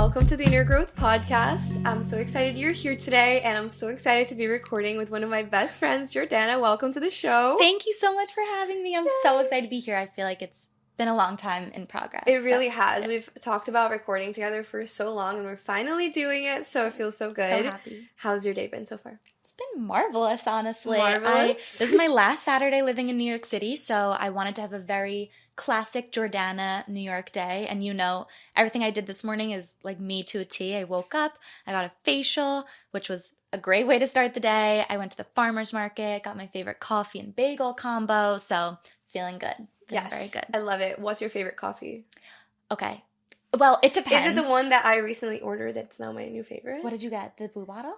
welcome to the Inner Growth Podcast. I'm so excited you're here today, and I'm so excited to be recording with one of my best friends, Jordana. Welcome to the show. Thank you so much for having me. I'm so excited to be here. I feel like it's been a long time in progress. It really has. Yeah. We've talked about recording together for so long, and we're finally doing it, so it feels so good. So happy. How's your day been so far? It's been marvelous, honestly. Marvelous? This is my last Saturday living in New York City, so I wanted to have a very classic Jordana New York day. And you know, everything I did this morning is like me to a T. I woke up, I got a facial, which was a great way to start the day. I went to the farmer's market, got my favorite coffee and bagel combo, so feeling good. Yes, very good. I love it. What's your favorite coffee? Okay. Well, it depends. Is it the one that I recently ordered that's now my new favorite? What did you get? The blue bottle?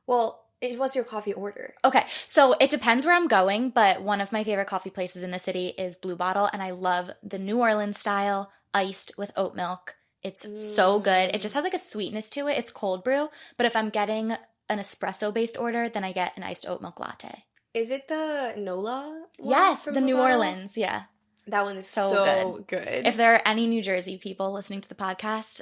Well, what's your coffee order? Okay, so it depends where I'm going, but one of my favorite coffee places in the city is Blue Bottle, and I love the New Orleans style, iced with oat milk. It's so good. It just has like a sweetness to it. It's cold brew, but if I'm getting an espresso-based order, then I get an iced oat milk latte. Is it the Nola one? Yes, from the New Bottle? Orleans, yeah. That one is so good. If there are any New Jersey people listening to the podcast,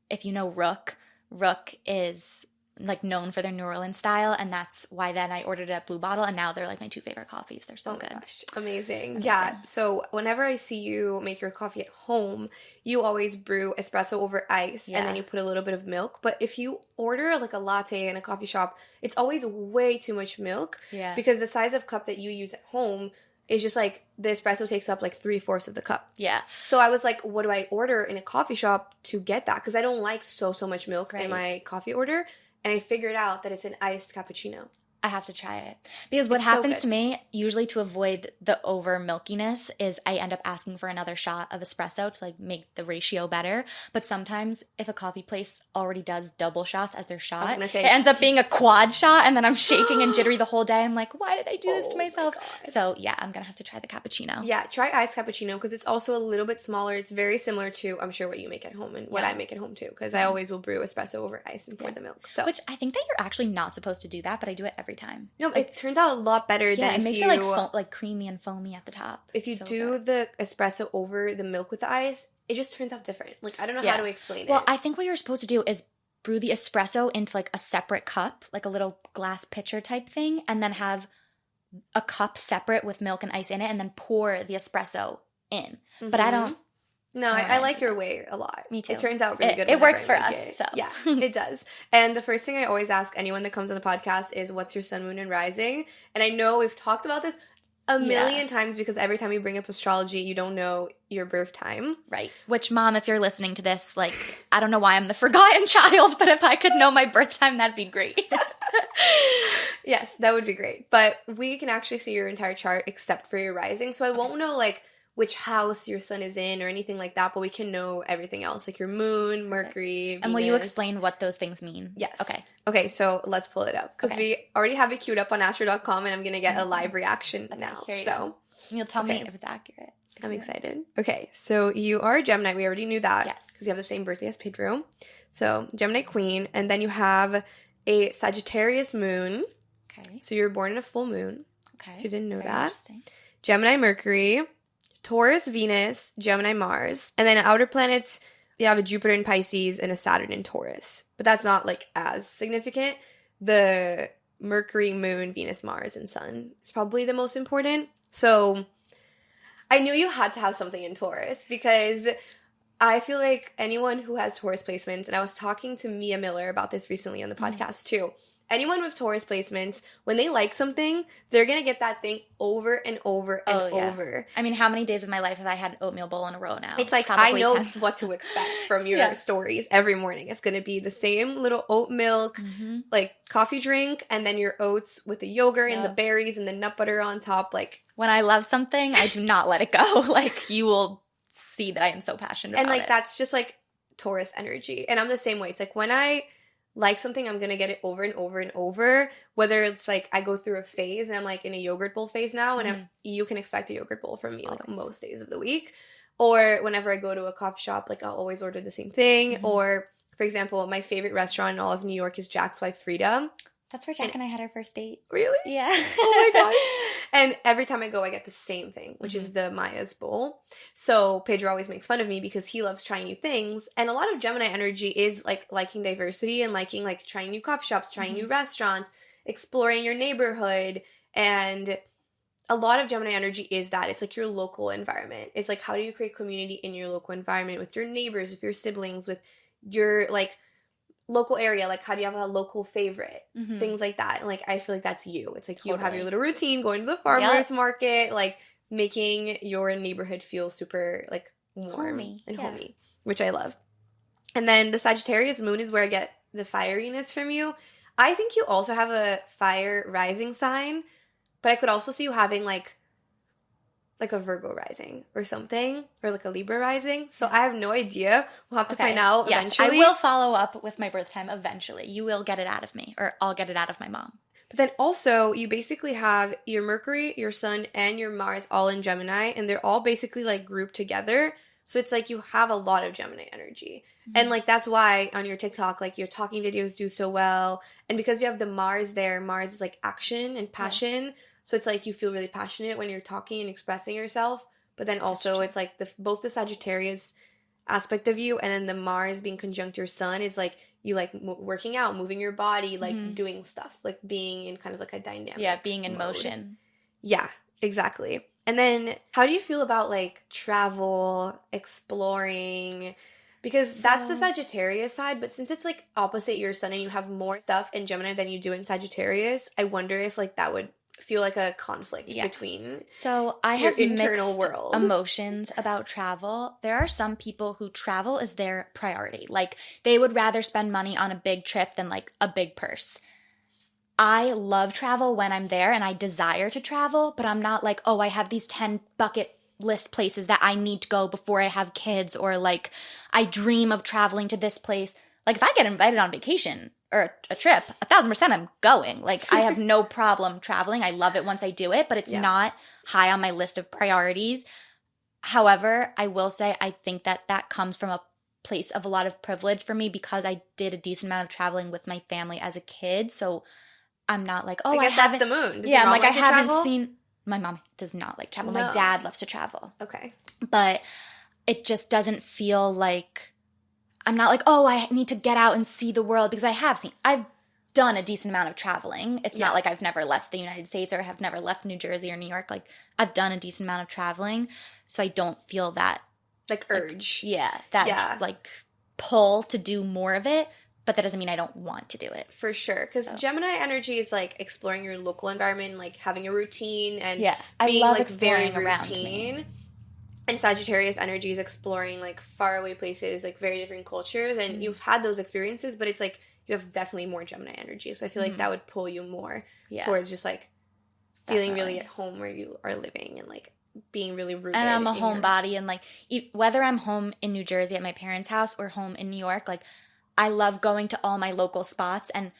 if you know Rook is like known for their New Orleans style, and that's why then I ordered it at Blue Bottle, and now they're like my two favorite coffees. They're so good. Gosh, amazing. Yeah, so whenever I see you make your coffee at home, you always brew espresso over ice, and then you put a little bit of milk. But if you order like a latte in a coffee shop, it's always way too much milk. Yeah. Because the size of cup that you use at home is just like the espresso takes up like 3/4 of the cup. Yeah. So I was like, what do I order in a coffee shop to get that? Because I don't like so much milk in my coffee order. And I figured out that it's an iced cappuccino. I have to try it. Because what happens to me, usually to avoid the over milkiness, is I end up asking for another shot of espresso to like make the ratio better. But sometimes if a coffee place already does double shots as their shot, it ends up being a quad shot, and then I'm shaking and jittery the whole day. I'm like, why did I do this to myself? So yeah, I'm going to have to try the cappuccino. Yeah, try iced cappuccino because it's also a little bit smaller. It's very similar to, I'm sure, what you make at home and what I make at home too. Because I always will brew espresso over ice and pour the milk. So, which I think that you're actually not supposed to do that, but I do it every time. No, it turns out a lot better than it makes it like creamy and foamy at the top. If you do the espresso over the milk with the ice, it just turns out different. Like, I don't know how to explain it. Well, I think what you're supposed to do is brew the espresso into like a separate cup, like a little glass pitcher type thing, and then have a cup separate with milk and ice in it, and then pour the espresso in. Mm-hmm. But I don't. No, I like your way a lot. Me too. It turns out really good. It works for us. So. Yeah, it does. And the first thing I always ask anyone that comes on the podcast is, what's your sun, moon, and rising? And I know we've talked about this a million times because every time you bring up astrology, you don't know your birth time. Right. Which, Mom, if you're listening to this, like, I don't know why I'm the forgotten child, but if I could know my birth time, that'd be great. Yes, that would be great. But we can actually see your entire chart except for your rising. So I won't know, like, which house your sun is in or anything like that, but we can know everything else, like your moon, Mercury, Venus. And will you explain what those things mean? Yes. Okay, so let's pull it up because we already have it queued up on astro.com, and I'm going to get a live reaction now. You'll tell me if it's accurate. I'm excited. Okay, so you are a Gemini. We already knew that. Yes. Because you have the same birthday as Pedro. So Gemini Queen, and then you have a Sagittarius moon. Okay. So you were born in a full moon. Okay. If you didn't know that. Interesting. Gemini Mercury, Taurus Venus, Gemini Mars, and then outer planets, you have a Jupiter in Pisces and a Saturn in Taurus. But that's not like as significant. The Mercury, Moon, Venus, Mars, and Sun is probably the most important. So I knew you had to have something in Taurus because I feel like anyone who has Taurus placements, and I was talking to Mia Miller about this recently on the podcast too. Anyone with Taurus placements, when they like something, they're going to get that thing over and over and over. I mean, how many days of my life have I had an oatmeal bowl in a row now? It's like, probably I know 10. what to expect from your stories every morning. It's going to be the same little oat milk, like coffee drink, and then your oats with the yogurt and the berries and the nut butter on top. Like, when I love something, I do not let it go. Like, you will see that I am so passionate about it. And like, that's just like Taurus energy. And I'm the same way. It's like when I like something, I'm gonna get it over and over and over, whether it's like I go through a phase and I'm like in a yogurt bowl phase now, and you can expect a yogurt bowl from me like most days of the week, or whenever I go to a coffee shop, like I'll always order the same thing. Or for example, my favorite restaurant in all of New York is Jack's Wife Frida. That's where Jack and I had our first date. Really? Yeah. Oh my gosh. And every time I go, I get the same thing, which is the Maya's bowl. So Pedro always makes fun of me because he loves trying new things. And a lot of Gemini energy is like liking diversity and liking like trying new coffee shops, trying new restaurants, exploring your neighborhood. And a lot of Gemini energy is that. It's like your local environment. It's like, how do you create community in your local environment with your neighbors, with your siblings, with your like local area? Like, how do you have a local favorite? Things like that. And like, I feel like that's you. It's like you have your little routine, going to the farmer's market, like making your neighborhood feel super like warm and homey, which I love. And then the Sagittarius moon is where I get the fieriness from you. I think you also have a fire rising sign, but I could also see you having like a Virgo rising or something, or like a Libra rising. So I have no idea. We'll have to find out eventually. I will follow up with my birth time eventually. You will get it out of me, or I'll get it out of my mom. But then also, you basically have your Mercury, your Sun, and your Mars all in Gemini, and they're all basically like grouped together. So it's like you have a lot of Gemini energy. And like that's why on your TikTok, like your talking videos do so well. And because you have the Mars there, Mars is like action and passion. So it's like you feel really passionate when you're talking and expressing yourself. But then also it's like both the Sagittarius aspect of you and then the Mars being conjunct your Sun is like you like working out, moving your body, like doing stuff, like being in kind of like a dynamic being in motion. Yeah, exactly. And then how do you feel about like travel, exploring? Because that's the Sagittarius side, but since it's like opposite your Sun and you have more stuff in Gemini than you do in Sagittarius, I wonder if like that would feel like a conflict between so I your have internal mixed world. Emotions about travel. There are some people who travel is their priority. Like they would rather spend money on a big trip than like a big purse. I love travel when I'm there and I desire to travel, but I'm not like, oh, I have these 10 bucket list places that I need to go before I have kids, or like I dream of traveling to this place. Like if I get invited on vacation or a trip, 1,000% I'm going. Like I have no problem traveling. I love it once I do it, but it's not high on my list of priorities. However, I will say I think that comes from a place of a lot of privilege for me because I did a decent amount of traveling with my family as a kid. So I'm not like, oh, I guess that's the moon. Does I'm like, I haven't seen. My mom does not like travel. No. My dad loves to travel. Okay. But it just doesn't feel like, I'm not like, oh, I need to get out and see the world, because I've done a decent amount of traveling. It's not like I've never left the United States or have never left New Jersey or New York. Like I've done a decent amount of traveling. So I don't feel that. Like urge. Like pull to do more of it. But that doesn't mean I don't want to do it. For sure. Because Gemini energy is like exploring your local environment, like having a routine and being like very routine. And Sagittarius energy is exploring like faraway places, like very different cultures. And you've had those experiences, but it's like you have definitely more Gemini energy. So I feel like that would pull you more towards just like feeling really at home where you are living and like being really rooted. And I'm a homebody. And like whether I'm home in New Jersey at my parents' house or home in New York, like I love going to all my local spots, and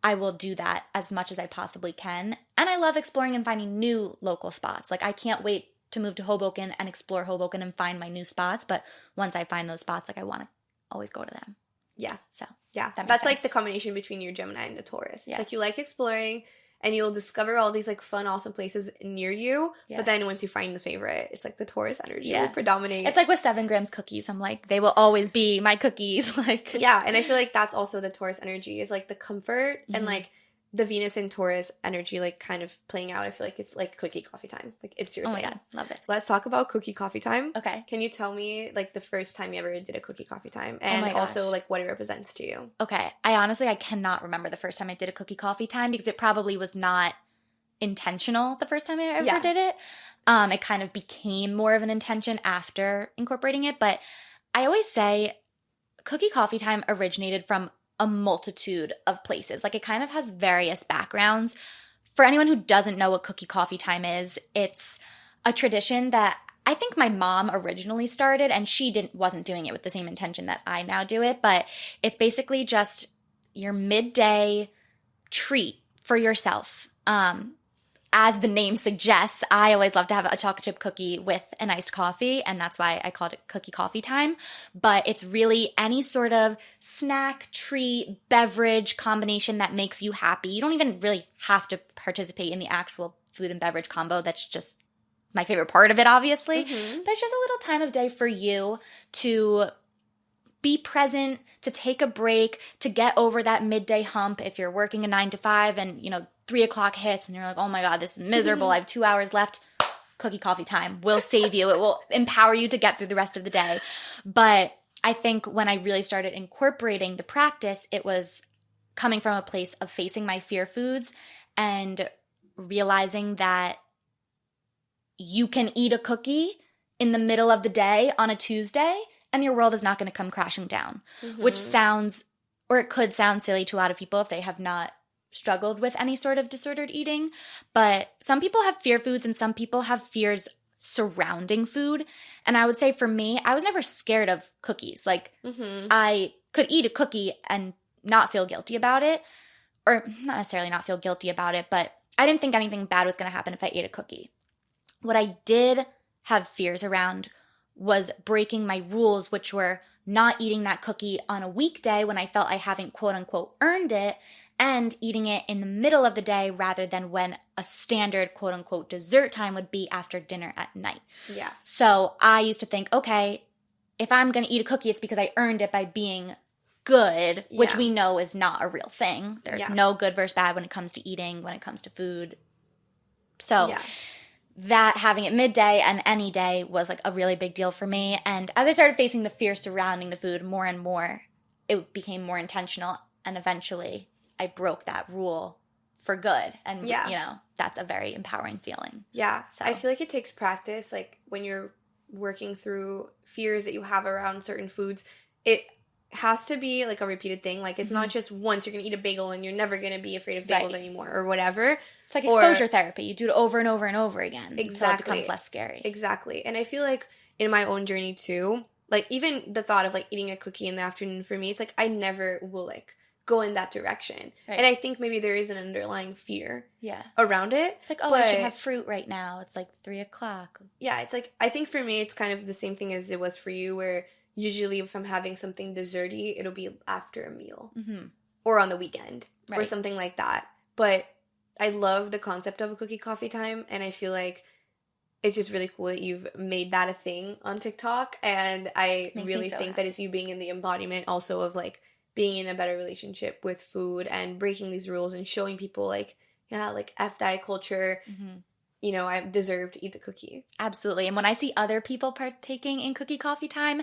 I will do that as much as I possibly can. And I love exploring and finding new local spots. Like I can't wait to move to Hoboken and explore Hoboken and find my new spots. But once I find those spots, like I want to always go to them. Yeah. So yeah, that's like the combination between your Gemini and the Taurus. It's like you like exploring and you'll discover all these like fun, awesome places near you. Yeah. But then once you find the favorite, it's like the Taurus energy will predominate. It's like with 7 grams cookies. I'm like, they will always be my cookies. Like yeah, and I feel like that's also the Taurus energy is like the comfort and like the Venus and Taurus energy like kind of playing out. I feel like it's like cookie coffee time. Like it's your thing. Oh my God, love it. So let's talk about cookie coffee time. Okay. Can you tell me like the first time you ever did a cookie coffee time and also like what it represents to you? Okay. I cannot remember the first time I did a cookie coffee time because it probably was not intentional the first time I ever did it. It kind of became more of an intention after incorporating it. But I always say cookie coffee time originated from a multitude of places. Like it kind of has various backgrounds. For anyone who doesn't know what cookie coffee time is, it's a tradition that I think my mom originally started, and she wasn't doing it with the same intention that I now do it, but it's basically just your midday treat for yourself. as the name suggests, I always love to have a chocolate chip cookie with an iced coffee, and that's why I called it cookie coffee time. But it's really any sort of snack, treat, beverage combination that makes you happy. You don't even really have to participate in the actual food and beverage combo. That's just my favorite part of it, obviously. Mm-hmm. There's just a little time of day for you to be present, to take a break, to get over that midday hump if you're working a 9 to 5 and, 3 o'clock hits and you're like, oh my God, this is miserable. I have 2 hours left. Cookie coffee time will save you. It will empower you to get through the rest of the day. But I think when I really started incorporating the practice, it was coming from a place of facing my fear foods and realizing that you can eat a cookie in the middle of the day on a Tuesday and your world is not going to come crashing down, which sounds, or it could sound silly to a lot of people if they have not struggled with any sort of disordered eating. But some people have fear foods and some people have fears surrounding food. And I would say for me, I was never scared of cookies. Like I could eat a cookie and not feel guilty about it, or not necessarily not feel guilty about it, but I didn't think anything bad was going to happen if I ate a cookie. What I did have fears around was breaking my rules, which were not eating that cookie on a weekday when I felt I haven't quote unquote earned it, and eating it in the middle of the day rather than when a standard quote unquote dessert time would be after dinner at night. Yeah. So I used to think, okay, if I'm going to eat a cookie, it's because I earned it by being good, which we know is not a real thing. There's no good versus bad when it comes to eating, when it comes to food. So that having it midday and any day was like a really big deal for me. And as I started facing the fear surrounding the food more and more, it became more intentional. And eventually I broke that rule for good. And, that's a very empowering feeling. Yeah. So I feel like it takes practice. Like when you're working through fears that you have around certain foods, it has to be like a repeated thing. Like it's not just once you're going to eat a bagel and you're never going to be afraid of bagels anymore or whatever. It's like exposure therapy. You do it over and over and over again. Exactly. Until it becomes less scary. Exactly. And I feel like in my own journey too, like even the thought of like eating a cookie in the afternoon for me, it's like I never will like go in that direction. Right. And I think maybe there is an underlying fear around it. It's like, I should have fruit right now. It's like 3 o'clock. Yeah, it's like, I think for me, it's kind of the same thing as it was for you, where usually if I'm having something desserty, it'll be after a meal or on the weekend or something like that. But I love the concept of a cookie coffee time, and I feel like it's just really cool that you've made that a thing on TikTok, and I really think that it's you being in the embodiment also of like being in a better relationship with food and breaking these rules and showing people like, like F diet culture, I deserve to eat the cookie. Absolutely. And when I see other people partaking in cookie coffee time,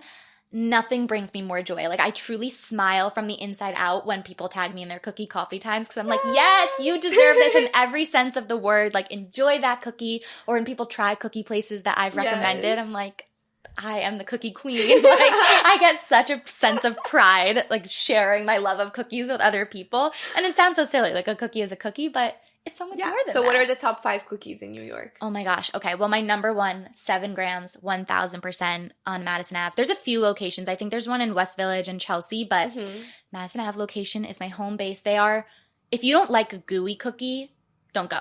nothing brings me more joy. Like I truly smile from the inside out when people tag me in their cookie coffee times, because I'm like, yes, you deserve this in every sense of the word. Like enjoy that cookie. Or when people try cookie places that I've recommended, I'm like, I am the cookie queen. Like I get such a sense of pride, like sharing my love of cookies with other people. And it sounds so silly, like a cookie is a cookie, but it's so much more than that. So what are the top 5 cookies in New York? Oh my gosh. Okay. Well, my number one, 7 grams, 1,000% on Madison Ave. There's a few locations. I think there's one in West Village and Chelsea, but Madison Ave location is my home base. They are, if you don't like a gooey cookie, don't go.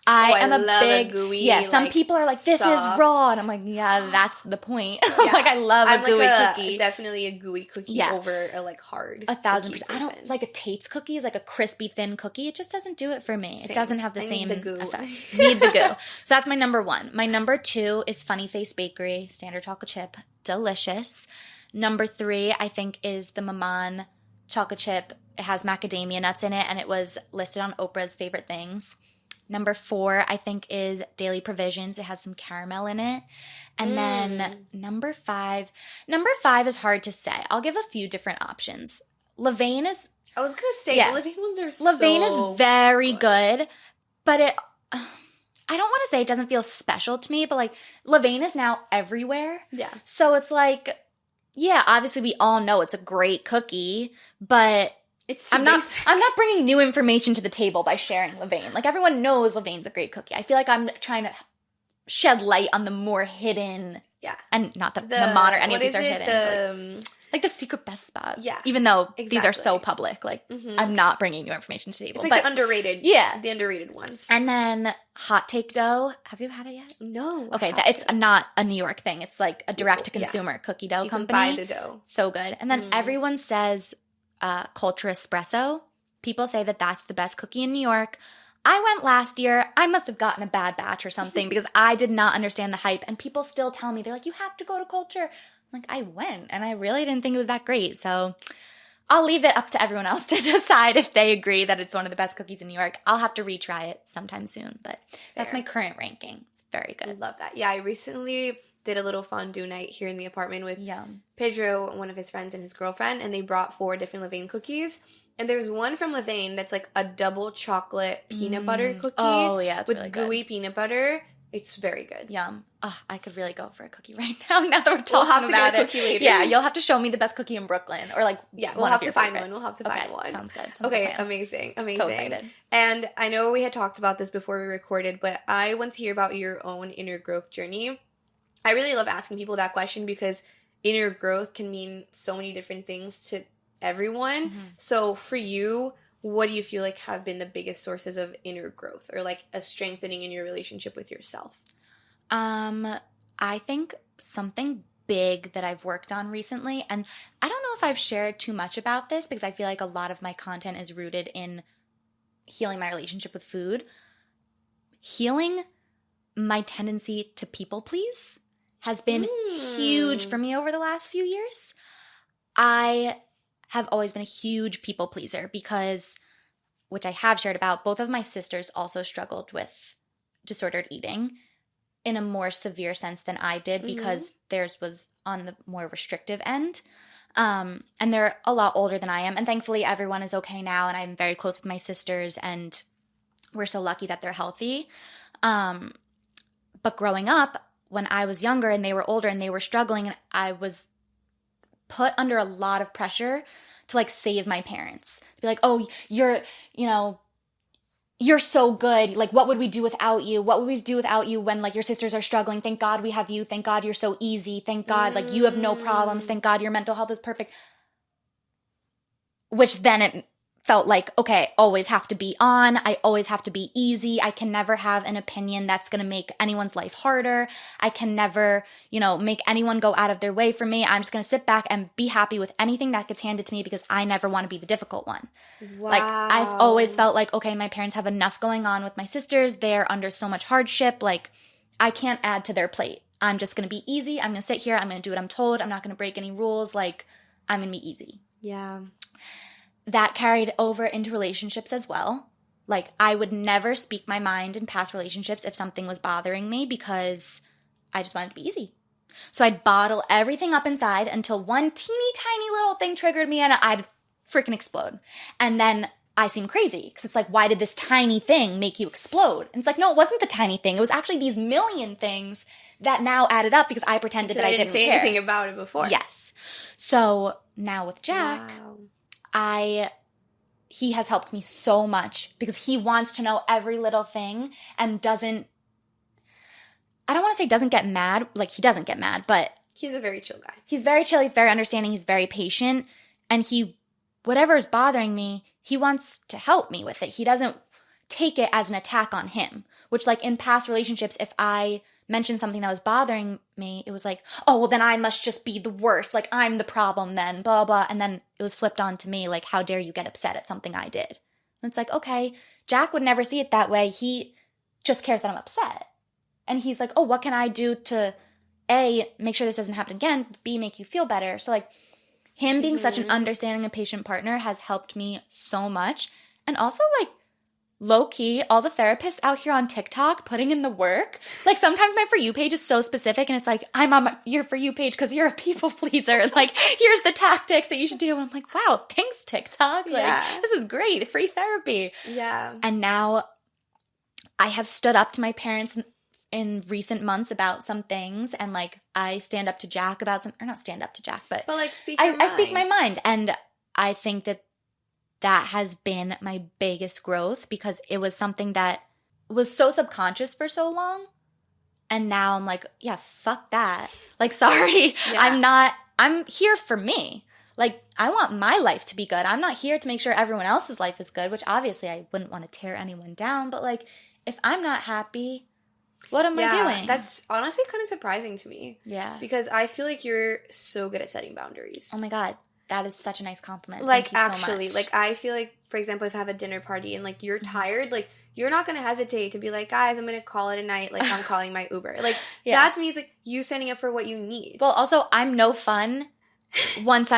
I am a big gooey. Yeah, some people are like, this soft. Is raw, and I'm like, yeah, that's the point. Like, I love a gooey cookie. Definitely a gooey cookie over a like hard. 1,000%. I don't like a Tate's cookie is like a crispy thin cookie. It just doesn't do it for me. Same. It doesn't have the same need the goo. effect. Need the goo. So that's my number one. My number 2 is Funny Face Bakery, standard chocolate chip, delicious. Number 3, I think, is the Maman chocolate chip. It has macadamia nuts in it, and it was listed on Oprah's favorite things. Number 4, I think, is Daily Provisions. It has some caramel in it. And then number 5 is hard to say. I'll give a few different options. Levain is... I was going to say, the Levain ones are Levain is very good, but it... I don't want to say it doesn't feel special to me, but like Levain is now everywhere. Yeah. So it's like, obviously we all know it's a great cookie, but... I'm not bringing new information to the table by sharing Levain. Like everyone knows Levain's a great cookie. I feel like I'm trying to shed light on the more hidden, and not that Maman or any of these are hidden. Like the secret best spots. Yeah. Even though exactly. these are so public. Like, I'm not bringing new information to the table. It's like the underrated. Yeah. The underrated ones. And then hot take dough. Have you had it yet? No. Okay, it's not a New York thing. It's like a direct-to-consumer cookie dough company. You can buy the dough. So good. And then everyone says Culture Espresso. People say that that's the best cookie in New York. I went last year. I must have gotten a bad batch or something because I did not understand the hype. And people still tell me, they're like, you have to go to Culture. I'm like, I went, and I really didn't think it was that great. So I'll leave it up to everyone else to decide if they agree that it's one of the best cookies in New York. I'll have to retry it sometime soon, but that's my current ranking. It's very good. I love that. Yeah, I recently did a little fondue night here in the apartment with Pedro, one of his friends, and his girlfriend, and they brought 4 different Levain cookies. And there's one from Levain that's like a double chocolate peanut butter cookie. Oh, yeah, it's with really gooey good. Peanut butter. It's very good. Yum. Oh, I could really go for a cookie right now that we're talking we'll have to about get a cookie later. Yeah, you'll have to show me the best cookie in Brooklyn or like we'll have to find one. We'll have to find one. Sounds good. Okay, amazing. So excited. And I know we had talked about this before we recorded, but I want to hear about your own inner growth journey. I really love asking people that question because inner growth can mean so many different things to everyone. So for you, what do you feel like have been the biggest sources of inner growth or like a strengthening in your relationship with yourself? I think something big that I've worked on recently, and I don't know if I've shared too much about this because I feel like a lot of my content is rooted in healing my relationship with food. Healing my tendency to people please has been huge for me over the last few years. I have always been a huge people pleaser because, which I have shared about, both of my sisters also struggled with disordered eating in a more severe sense than I did because theirs was on the more restrictive end. And they're a lot older than I am. And thankfully everyone is okay now and I'm very close with my sisters and we're so lucky that they're healthy. But growing up, when I was younger and they were older and they were struggling, and I was put under a lot of pressure to like save my parents. To be like, oh, you're so good. Like, what would we do without you? What would we do without you when like your sisters are struggling? Thank God we have you. Thank God you're so easy. Thank God like you have no problems. Thank God your mental health is perfect. Which then it felt like, okay, always have to be on. I always have to be easy. I can never have an opinion that's going to make anyone's life harder. I can never, make anyone go out of their way for me. I'm just going to sit back and be happy with anything that gets handed to me because I never want to be the difficult one. Wow. Like, I've always felt like, okay, my parents have enough going on with my sisters. They're under so much hardship. Like, I can't add to their plate. I'm just going to be easy. I'm going to sit here. I'm going to do what I'm told. I'm not going to break any rules. Like, I'm going to be easy. Yeah. That carried over into relationships as well. Like, I would never speak my mind in past relationships if something was bothering me because I just wanted to be easy. So I'd bottle everything up inside until one teeny tiny little thing triggered me and I'd freaking explode. And then I seem crazy because it's like, why did this tiny thing make you explode? And it's like, no, it wasn't the tiny thing. It was actually these million things that now added up because I pretended that I didn't say care. Anything about it before. Yes. So now with Jack, he has helped me so much because he wants to know every little thing and doesn't, I don't want to say doesn't get mad, like he doesn't get mad, but he's a very chill guy. He's very chill, he's very understanding, he's very patient, and whatever is bothering me, he wants to help me with it. He doesn't take it as an attack on him, which like in past relationships, if I mentioned something that was bothering me, it was like, oh, well then I must just be the worst. Like I'm the problem then, blah, blah. And then it was flipped on to me, like, how dare you get upset at something I did? And it's like, okay, Jack would never see it that way. He just cares that I'm upset. And he's like, oh, what can I do to A, make sure this doesn't happen again, B, make you feel better? So like him being such an understanding and patient partner has helped me so much. And also like, low-key, all the therapists out here on TikTok putting in the work. Like, sometimes my For You page is so specific, and it's like, I'm on your For You page because you're a people pleaser. Like, here's the tactics that you should do. And I'm like, wow, thanks, TikTok. Like, this is great. Free therapy. Yeah. And now I have stood up to my parents in recent months about some things, and, like, I stand up to Jack about some – or not stand up to Jack, but like, I speak my mind. And I think that has been my biggest growth because it was something that was so subconscious for so long. And now I'm like, yeah, fuck that. Like, sorry, I'm not I'm here for me. Like, I want my life to be good. I'm not here to make sure everyone else's life is good, which obviously I wouldn't want to tear anyone down. But, like, if I'm not happy, what am I doing? That's honestly kind of surprising to me. Yeah. Because I feel like you're so good at setting boundaries. Oh, my God. That is such a nice compliment. Like, Thank you actually, so much. like, I feel like, for example, if I have a dinner party and, like, you're tired, like, you're not going to hesitate to be like, guys, I'm going to call it a night. Like, I'm calling my Uber. Like, that to me is, like, you standing up for what you need. Well, also, I'm no fun once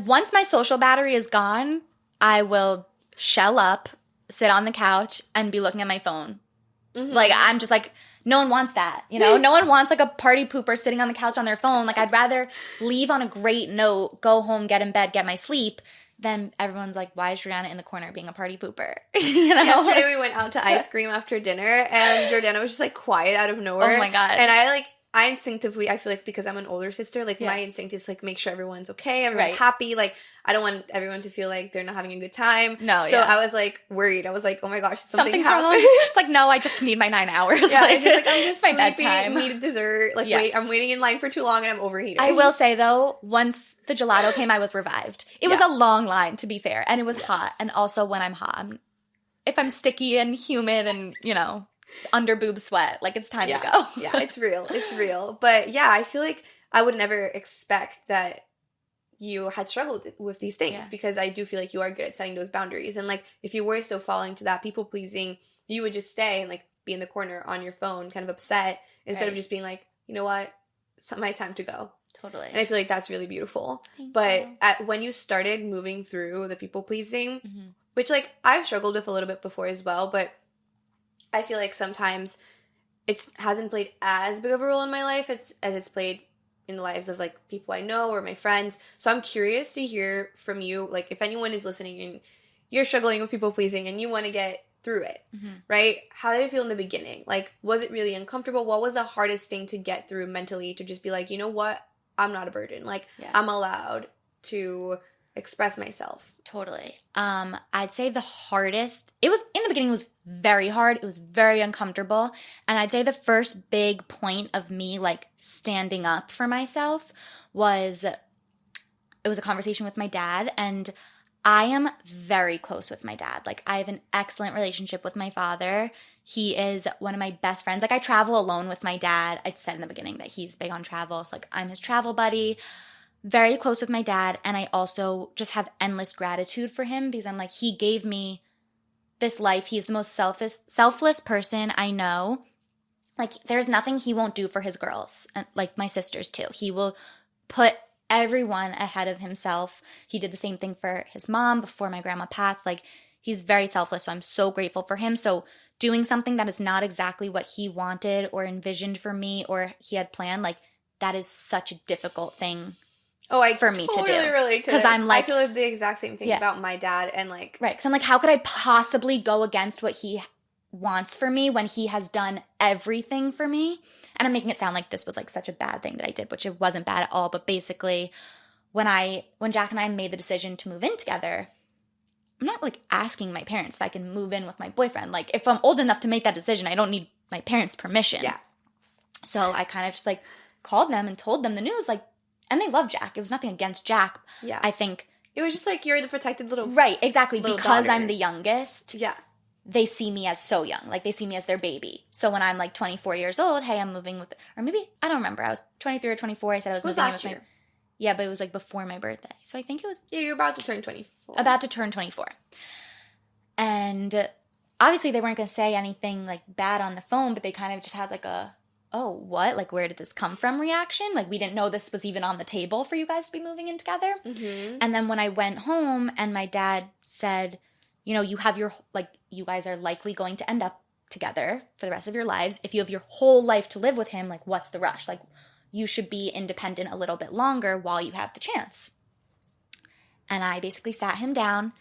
once my social battery is gone, I will shell up, sit on the couch, and be looking at my phone. Mm-hmm. Like, I'm just like, no one wants that, you know? No one wants, like, a party pooper sitting on the couch on their phone. Like, I'd rather leave on a great note, go home, get in bed, get my sleep, then everyone's like, why is Jordana in the corner being a party pooper? You know? Yesterday we went out to ice cream after dinner, and Jordana was just, like, quiet out of nowhere. Oh, my God. And I instinctively, I feel like because I'm an older sister, like, my instinct is, like, make sure everyone's okay, everyone's happy. Like, I don't want everyone to feel like they're not having a good time. No, So I was, like, worried. I was like, oh, my gosh, something's wrong. happened. It's like, no, I just need my 9 hours. Yeah, it's just, like, I'm just my sleepy, bedtime. need a dessert. Like, I'm waiting in line for too long, and I'm overheating. I will say, though, once the gelato came, I was revived. It was a long line, to be fair, and it was hot. And also, when I'm hot, if I'm sticky and humid and, you know, under boob sweat, like, it's time to go. Yeah, it's real. But yeah, I feel like I would never expect that you had struggled with these things because I do feel like you are good at setting those boundaries. And, like, if you were still falling to that people pleasing, you would just stay and, like, be in the corner on your phone kind of upset instead of just being like, you know what, it's my time to go. Totally. And I feel like that's really beautiful. Thank but you. When you started moving through the people pleasing, which, like, I've struggled with a little bit before as well, but I feel like sometimes it hasn't played as big of a role in my life as it's played in the lives of, like, people I know or my friends. So I'm curious to hear from you, like, if anyone is listening and you're struggling with people pleasing and you want to get through it, right? How did it feel in the beginning? Like, was it really uncomfortable? What was the hardest thing to get through mentally to just be like, you know what? I'm not a burden. Like, I'm allowed to express myself. Totally. I'd say the hardest, in the beginning, it was very hard. It was very uncomfortable. And I'd say the first big point of me, like, standing up for myself it was a conversation with my dad. And I am very close with my dad. Like, I have an excellent relationship with my father. He is one of my best friends. Like, I travel alone with my dad. I said in the beginning that he's big on travel. So, like, I'm his travel buddy. Very close with my dad, and I also just have endless gratitude for him because I'm like, he gave me this life. He's the most selfless person I know. Like, there's nothing he won't do for his girls, and, like, my sisters too. He will put everyone ahead of himself. He did the same thing for his mom before my grandma passed. Like, he's very selfless, so I'm so grateful for him. So doing something that is not exactly what he wanted or envisioned for me or he had planned, like, that is such a difficult thing for me to do. Relate to 'cause this. I'm like, I feel like the exact same thing about my dad and, like, right, because I'm like, how could I possibly go against what he wants for me when he has done everything for me? And I'm making it sound like this was, like, such a bad thing that I did, which it wasn't bad at all. But basically, when Jack and I made the decision to move in together, I'm not, like, asking my parents if I can move in with my boyfriend. Like, if I'm old enough to make that decision, I don't need my parents' permission. Yeah. So I kind of just, like, called them and told them the news, like, and they love Jack. It was nothing against Jack. Yeah. I think it was just like, you're the protected little right, exactly. Because daughter. I'm the youngest. Yeah. They see me as so young. Like, they see me as their baby. So when I'm, like, 24 years old, hey, I'm moving with, or maybe, I don't remember. I was 23 or 24. I said I was moving in with year. Yeah, but it was, like, before my birthday. So I think it was. Yeah, you're about to turn 24. About to turn 24. And obviously they weren't going to say anything, like, bad on the phone, but they kind of just had, like, oh, what? Like, where did this come from reaction? Like, we didn't know this was even on the table for you guys to be moving in together. Mm-hmm. And then when I went home and my dad said, you know, you guys are likely going to end up together for the rest of your lives. If you have your whole life to live with him, like, what's the rush? Like, you should be independent a little bit longer while you have the chance. And I basically sat him down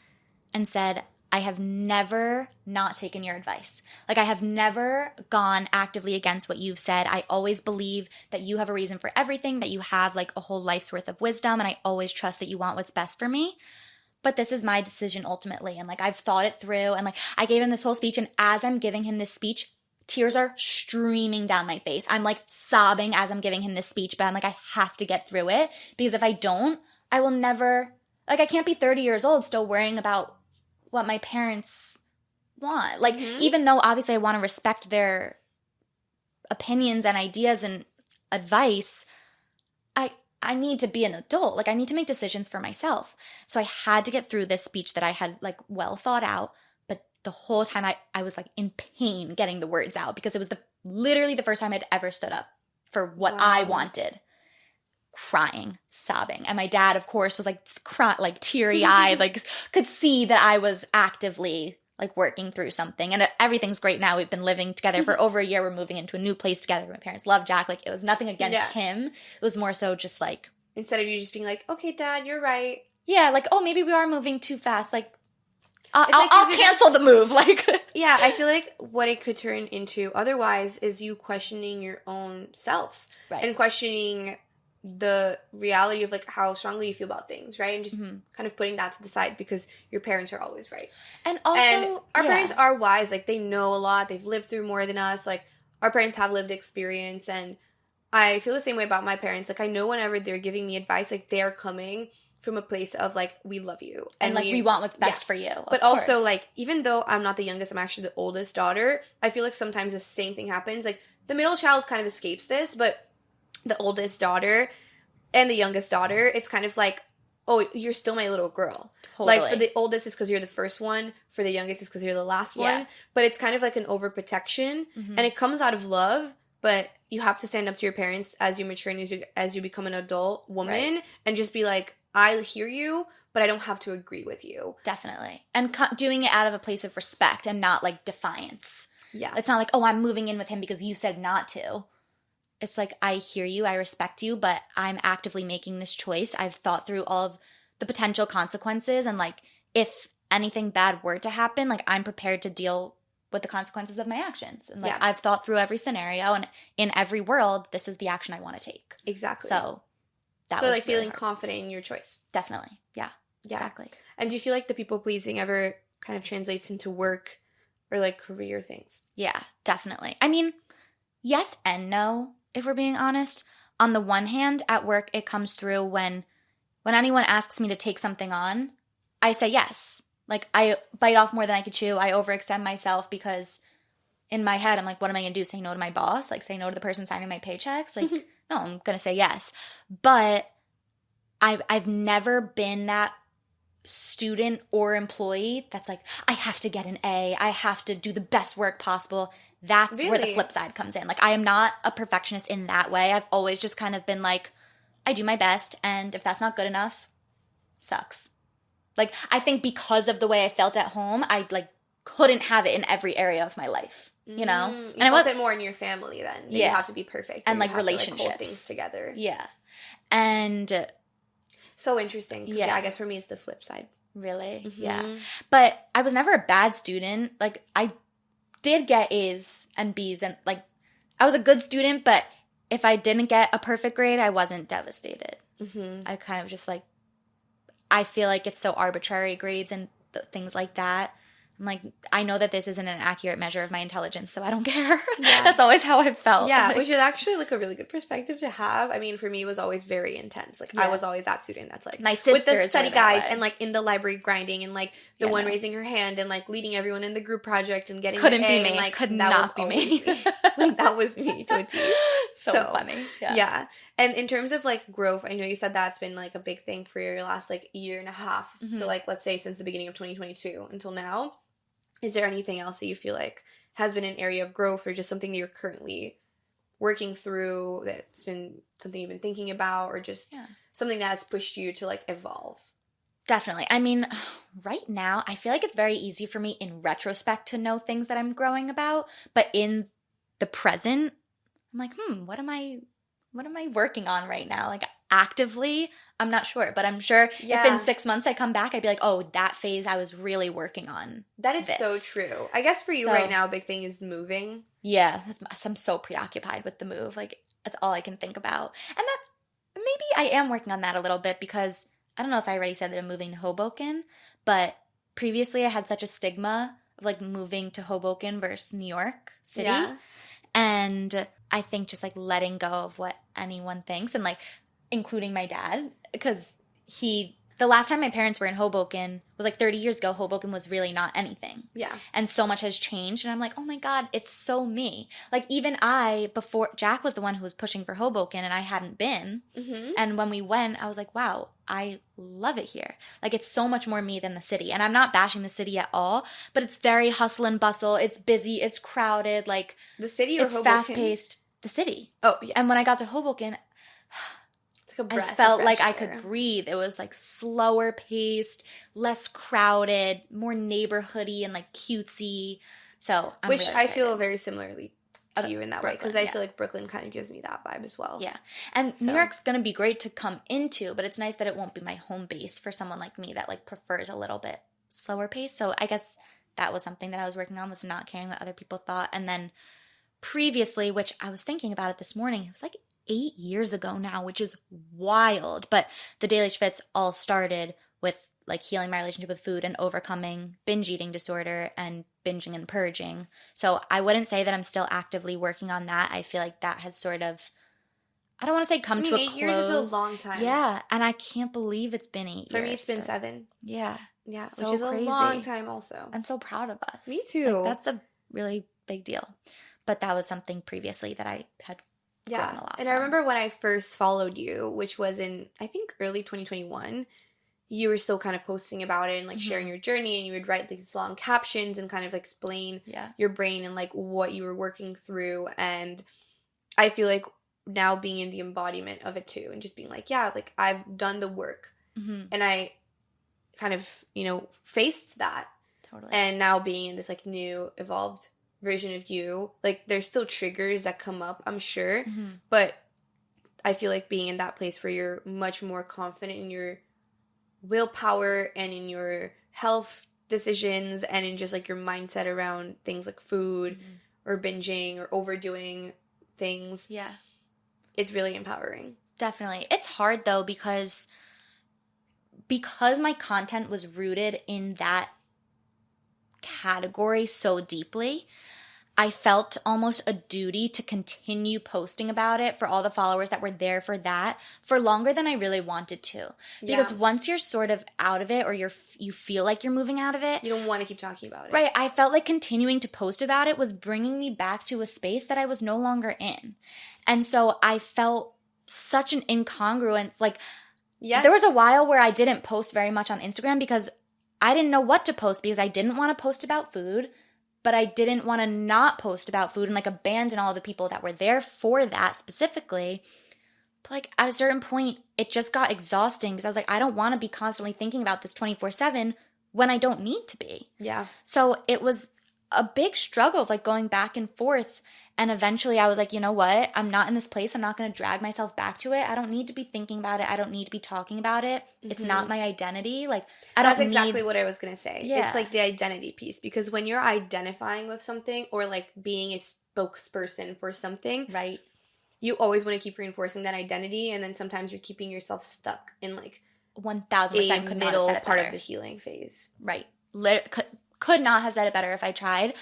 and said, I have never not taken your advice. Like, I have never gone actively against what you've said. I always believe that you have a reason for everything, that you have, like, a whole life's worth of wisdom, and I always trust that you want what's best for me. But this is my decision ultimately, and, like, I've thought it through, and, like, I gave him this whole speech, and as I'm giving him this speech, tears are streaming down my face. I'm like sobbing as I'm giving him this speech, but I'm like, I have to get through it because if I don't, I will never, like, I can't be 30 years old still worrying about what my parents want. Like, even though obviously I want to respect their opinions and ideas and advice, I need to be an adult. Like, I need to make decisions for myself. So I had to get through this speech that I had, like, well thought out. But the whole time I was, like, in pain getting the words out because it was literally the first time I'd ever stood up for what I wanted. Crying, sobbing. And my dad, of course, was, like, teary-eyed, like, could see that I was actively, like, working through something. And everything's great now. We've been living together for over a year. We're moving into a new place together. My parents love Jack. Like, it was nothing against him. It was more so just, like... Instead of you just being like, okay, Dad, you're right. Yeah, like, oh, maybe we are moving too fast. Like, I'll cancel the move. Like... Yeah, I feel like what it could turn into otherwise is you questioning your own self. Right. And questioning the reality of, like, how strongly you feel about things, right? And just kind of putting that to the side because your parents are always right. And also, our parents are wise. Like, they know a lot. They've lived through more than us. Like, our parents have lived experience. And I feel the same way about my parents. Like, I know whenever they're giving me advice, like, they're coming from a place of, like, we love you. And like, we want what's best for you. But also, like, even though I'm not the youngest, I'm actually the oldest daughter, I feel like sometimes the same thing happens. Like, the middle child kind of escapes this, but the oldest daughter and the youngest daughter, it's kind of like, oh, you're still my little girl. Totally. Like, for the oldest, it's because you're the first one. For the youngest, it's because you're the last one. But it's kind of like an overprotection. And it comes out of love, but you have to stand up to your parents as you mature and as you become an adult woman and just be like, I hear you, but I don't have to agree with you. Definitely. And doing it out of a place of respect and not, like, defiance. Yeah. It's not like, oh, I'm moving in with him because you said not to. It's like, I hear you, I respect you, but I'm actively making this choice. I've thought through all of the potential consequences, and, like, if anything bad were to happen, like, I'm prepared to deal with the consequences of my actions. And, like, I've thought through every scenario, and in every world, this is the action I want to take. Exactly. So, that was like, really feeling hard. confident in your choice. Definitely. Yeah. Exactly. And do you feel like the people-pleasing ever kind of translates into work or, like, career things? Yeah, definitely. I mean, yes and no. If we're being honest, on the one hand, at work, it comes through when anyone asks me to take something on, I say yes. Like, I bite off more than I could chew. I overextend myself because in my head, I'm like, what am I going to do? Say no to my boss? Like, say no to the person signing my paychecks? Like, no, I'm going to say yes. But I've never been that student or employee that's like, I have to get an A. I have to do the best work possible. That's where the flip side comes in. Like, I am not a perfectionist in that way. I've always just kind of been like, I do my best, and if that's not good enough, sucks. Like, I think because of the way I felt at home, I, like, couldn't have it in every area of my life, you know? And I felt it more in your family then. You have to be perfect. And, like, relationships. To, like, hold things together. Yeah. And... so interesting. Yeah, I guess for me it's the flip side. Really? Yeah. But I was never a bad student. Like, I did get A's and B's, and, like, I was a good student, but if I didn't get a perfect grade, I wasn't devastated. I kind of just, like, I feel like it's so arbitrary, grades and things like that. I'm like, I know that this isn't an accurate measure of my intelligence, so I don't care. Yeah. That's always how I felt. Yeah, which is actually, like, a really good perspective to have. I mean, for me, it was always very intense. Like, I was always that student that's, like, my sisters with the study guides and, like, in the library grinding and, like, the one raising her hand and, like, leading everyone in the group project and getting couldn't an be A, me. And, like, could not be me. Like, that was me to a T. So funny. Yeah. And in terms of, like, growth, I know you said that's been, like, a big thing for your last, like, year and a half. So, like, let's say since the beginning of 2022 until now. Is there anything else that you feel like has been an area of growth or just something that you're currently working through that's been something you've been thinking about or just something that has pushed you to, like, evolve? Definitely. I mean, right now, I feel like it's very easy for me in retrospect to know things that I'm growing about. But in the present, I'm like, what am I working on right now? Like, actively, I'm not sure, but I'm sure if in 6 months I come back, I'd be like, oh, that phase I was really working on. That is so true. I guess for you right now, a big thing is moving. Yeah, I'm so preoccupied with the move. Like, that's all I can think about. And that maybe I am working on that a little bit because I don't know if I already said that I'm moving to Hoboken, but previously I had such a stigma of like moving to Hoboken versus New York City. Yeah. And I think just like letting go of what anyone thinks, and like including my dad, because the last time my parents were in Hoboken was like 30 years ago. Hoboken was really not anything. Yeah. And so much has changed. And I'm like, oh my God, it's so me. Like even before Jack was the one who was pushing for Hoboken and I hadn't been. Mm-hmm. And when we went, I was like, wow, I love it here. Like it's so much more me than the city. And I'm not bashing the city at all, but it's very hustle and bustle. It's busy. It's crowded. Like the city or it's Hoboken? fast paced. The city. Oh, yeah. And when I got to Hoboken, I felt like I could breathe. It was like slower paced, less crowded, more neighborhoody and like cutesy. So I'm Which really I excited. feel very similarly to you in that way, because I yeah. feel like Brooklyn kind of gives me that vibe as well. Yeah. And New York's going to be great to come into, but it's nice that it won't be my home base for someone like me that like prefers a little bit slower pace. So I guess that was something that I was working on, was not caring what other people thought. And then previously, which I was thinking about it this morning, it was like 8 years ago now, which is wild. But the Daily Schvitz all started with like healing my relationship with food and overcoming binge eating disorder and binging and purging. So I wouldn't say that I'm still actively working on that. I feel like that has sort of, I don't want to say come to a close. 8 years is a long time. Yeah, and I can't believe it's been 8 years. For me, it's been 7. Yeah. Yeah, so which is crazy. a long time also. I'm so proud of us. Me too. Like, that's a really big deal. But that was something previously that I had grown a lot and from. I remember when I first followed you, which was in, I think, early 2021, you were still kind of posting about it and like sharing your journey, and you would write these long captions and kind of explain your brain and like what you were working through. And I feel like now being in the embodiment of it too, and just being like, yeah, like I've done the work and I kind of, faced that. Totally. And now being in this like new evolved version of you, like there's still triggers that come up, I'm sure, but I feel like being in that place where you're much more confident in your willpower and in your health decisions and in just like your mindset around things like food or binging or overdoing things. Yeah. It's really empowering. Definitely. It's hard though because my content was rooted in that category so deeply. I felt almost a duty to continue posting about it for all the followers that were there for that for longer than I really wanted to. Because once you're sort of out of it, or you feel like you're moving out of it, you don't want to keep talking about it. Right. I felt like continuing to post about it was bringing me back to a space that I was no longer in. And so I felt such an incongruence. Like, there was a while where I didn't post very much on Instagram because I didn't know what to post, because I didn't want to post about food, but I didn't want to not post about food and like abandon all the people that were there for that specifically. But like at a certain point, it just got exhausting because I was like, I don't want to be constantly thinking about this 24/7 when I don't need to be. Yeah. So it was a big struggle of like going back and forth. And eventually I was like, you know what? I'm not in this place. I'm not going to drag myself back to it. I don't need to be thinking about it. I don't need to be talking about it. It's not my identity. Like, That's exactly what I was going to say. Yeah. It's like the identity piece, because when you're identifying with something or like being a spokesperson for something, right, you always want to keep reinforcing that identity, and then sometimes you're keeping yourself stuck in like 1000% a middle part of the healing phase. Right. Could not have said it better if I tried.